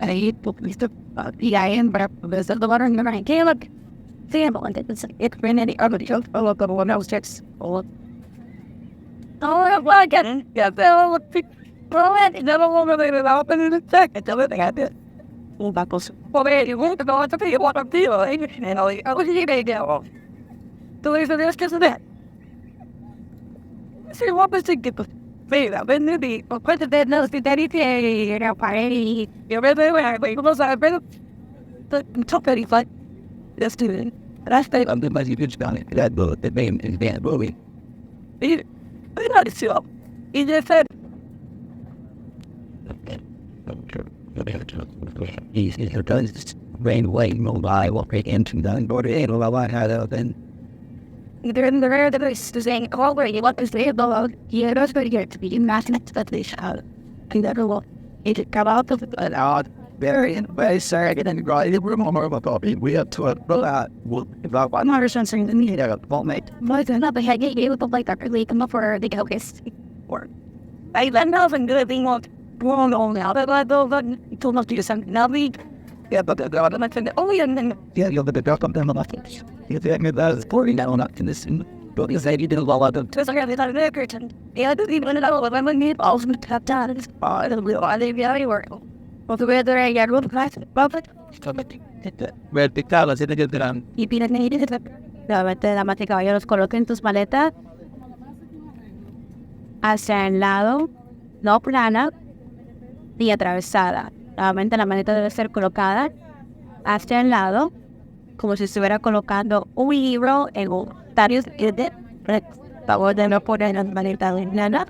I published PIN, but there's the water in the right. Okay, look. See, I'm on it's been any other joke. Oh, look, one else checks. Oh, well, I get it. Yeah, they'll look. Well, I never want to open in a check. I tell it I did. Well, that was. Well, you won't know what to pay. What I'm doing. And I was eating it. The way for this, because of that. See, what was the gift? Mira, vendí, pues de no si te dice era para él, yo me veo ahí, como sabe, pero top 35, that's student. And I stayed on the money bitch down it, that book, the name is Dan Bowie. He not sure. He just said, he's does rain away, mobile, walk into the border, and all I had out then. Either in the rare that is to saying, already what is the below, yeah, that's very good to be imagined that they shout. And that will it come out of an odd, very sorry, and right, the room more of a copy. We have to about one hundred something the need of a mate. But another head gave it like that really come up for the focus. Or I let nothing good thing on blown on now that I don't told not to do something. Now we yeah, but the God, I said, oh, yeah, and then yeah, you'll be the doctor of them. You think that's pouring down up in this, but you said you did a lot of twists. I got it out of the curtain. Yeah, I didn't even know what I'm need balls and tap down. It's fine. I leave you out of work. Well, the weather I got real nice. But Red Pictalas, it is done. You beat it, needed it. Nuevamente, damas y caballeros, coloquen tus maletas hacia el lado, no plana ni atravesada. Nuevamente, la maleta debe ser colocada hacia el lado, como si estuviera colocando un libro en un tario de favor de no poner las maletas en nada,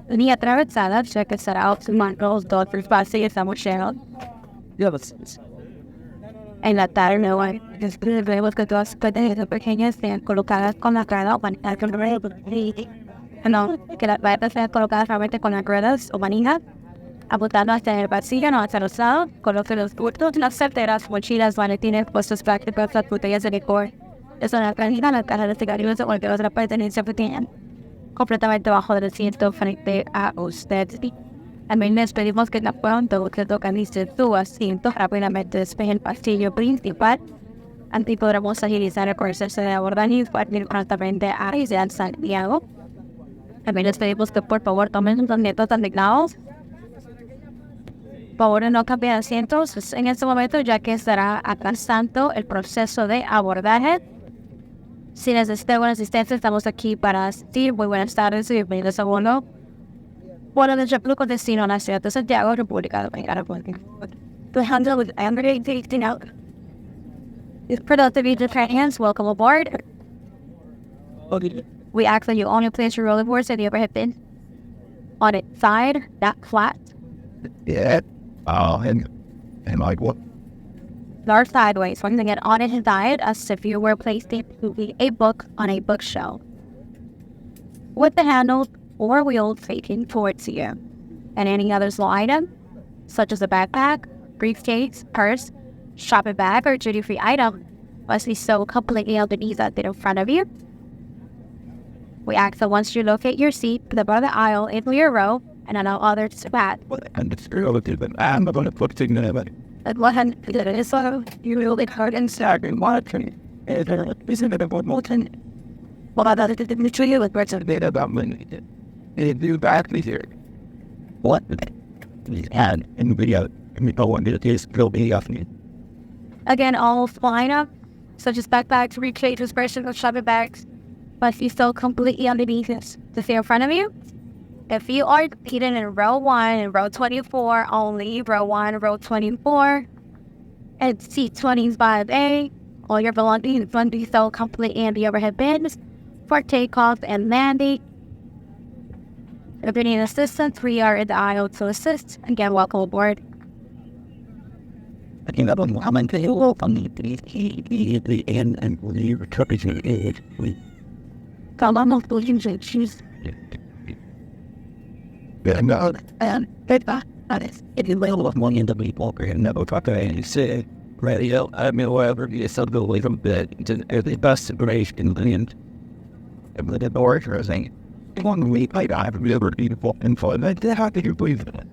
ni atravesada, ya que será optimando los dos espacios y estamos llenos. En la tarde, no hay. Vemos que todas las pequeñas pequeñas sean colocadas con la rueda o manijas. No, que las maletas sean colocadas realmente con las ruedas o manijas, apuntando hacia el vacío, no hacia los lados. Coloque los bultos, las carteras, mochilas, maletines, puestos prácticos, las botellas de licor. Eso en la canina, las cajas de cigarrillos o cualquier otra pertenencia que tengan completamente bajo del asiento frente a usted. También les pedimos que tan pronto que localice su asiento, rápidamente despeje el pasillo principal. Así podremos agilizar el proceso de abordaje y partir prontamente a Isla Santiago. También les pedimos que por favor tomen sus asientos asignados. Por favor, no cambien asientos en este momento, ya que estará atrasando el proceso de abordaje. Si necesitan buena asistencia, estamos aquí para asistir. Muy buenas tardes y bienvenidos a vuelo de JetBlue con destino a la ciudad de Santiago, República Dominicana. To handle with Ameriken tasting out. If productive user hands, welcome aboard. Okay. We ask that you only place your rolling boards at the overhead bin on its side, not flat. Yeah. And like what? Or sideways, one thing on its side as if you were placing a book on a bookshelf, with the handles or wheels facing towards you. And any other small item, such as a backpack, briefcase, purse, shopping bag, or duty-free item, must be stowed completely underneath that bit in front of you. We ask that once you locate your seat, the bar of the aisle into your row and allow others to pass. And it's relative, but I'm not going to put it in there. At one hand, it is so you will be hard and staggering watching. Isn't it about molten? Well, that is the tree with birds of Data about when it do badly here. What? And in the video, we know what it is, will be off me. Again, all line up, such as backpacks, briefcases, personal shopping bags, must be still completely underneath this to see in front of you. If you are seated in row 1 and row 24 only, row 1, row 24, and seat 25A, all your belongings must be stowed completely in the overhead bins for takeoff and landing. If you need assistance, we are in the aisle to assist. Again, welcome aboard. I think I don't know how many people from the end and the recovery. Come on, not doing shoes. And it is a little of money in the people and never talk to any say radio. I mean, wherever you still go away from bed to the best separation in the end. And the door or saying, one week I have really beautiful info. And they have to believe in it.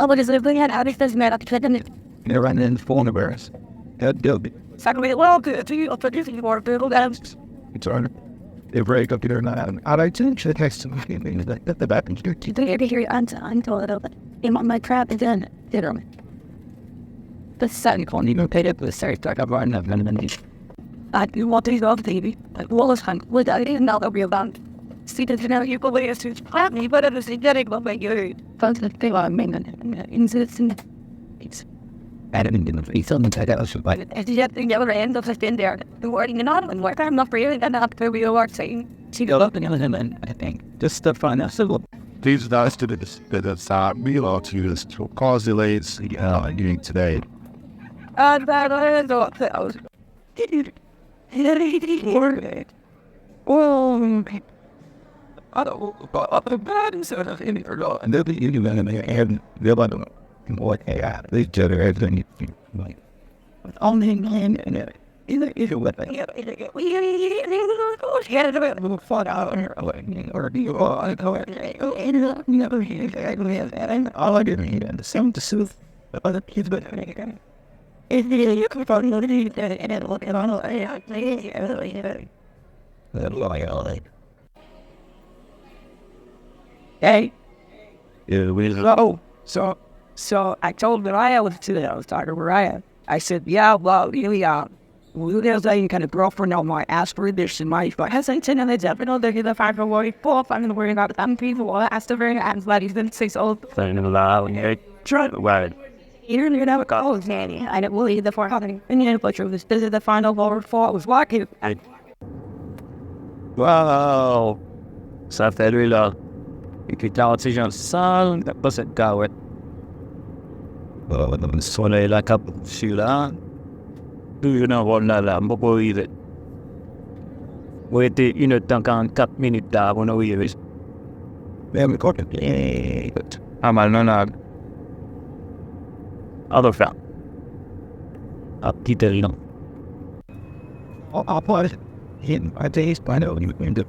but it's living at how does matter to the They're running in the phone of ours. That do it. second well to you for this more people that It's on. They break up here now. I like to text them. The back and do. they hear until a little bit. My trap is in dinner. The second one, you paid it with search like I've run up and I do want to go to TV. Like Wallace Hunt, with I didn't know that we about. See that now you go there to plant me, but it's getting what make you. But they are making it's. I didn't get the something like that. I should buy it. And yet the other end of the spin there, the wording and all, and I'm not really enough to be a word saying. She got up and everything, I think. Just to find out. So, These guys did it. We ought to use to cause delays doing today. And that I thought that I was. well, I don't know about the bad and so of any or not. And they'll be in the and they'll know what they are. They tell everything like only man and either what they have. We had a bit fun out or do you all never and all I didn't hear the same to soothe the other kids, but it's really good for you and it look at all. Hey, so I told Mariah I was talking to Mariah. I said, yeah, well, there's a kind of girlfriend of mine asked for this in my life. I said, no, they're definitely the 5 worry poor. I'm not worrying about some people. I asked her very and like he's been 6 old. Saying a lot, try to wait. You don't even have a call, Nanny. I don't believe the 400. And you know, but this is the final over 4. I was walking. Wow, ça fait lui là. Et puis t'as aussi un sale, t'as pas cette gawette. Le soleil la cap sur là. Tu n'en vois là, on peut y aller. Oui, t'es 1h54 minutes d'avant, on y est. Même quand Ah mal non là. Other fan. Ah, petit terrible. I'll put him. I taste. I know you can do.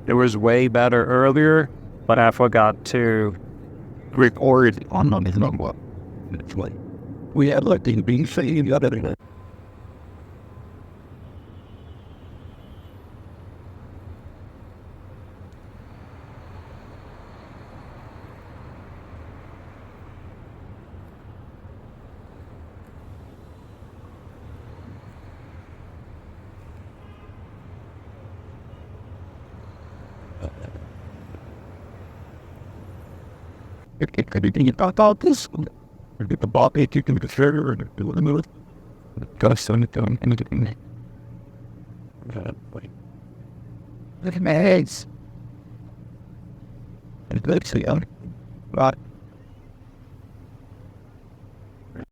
It was way better earlier, but I forgot to Record on his number. We had looked in being saying the other. Everything about this. Get the ball pay to the fair and do the move. Got a son down and everything. Look at my heads. And it looks so young. Right.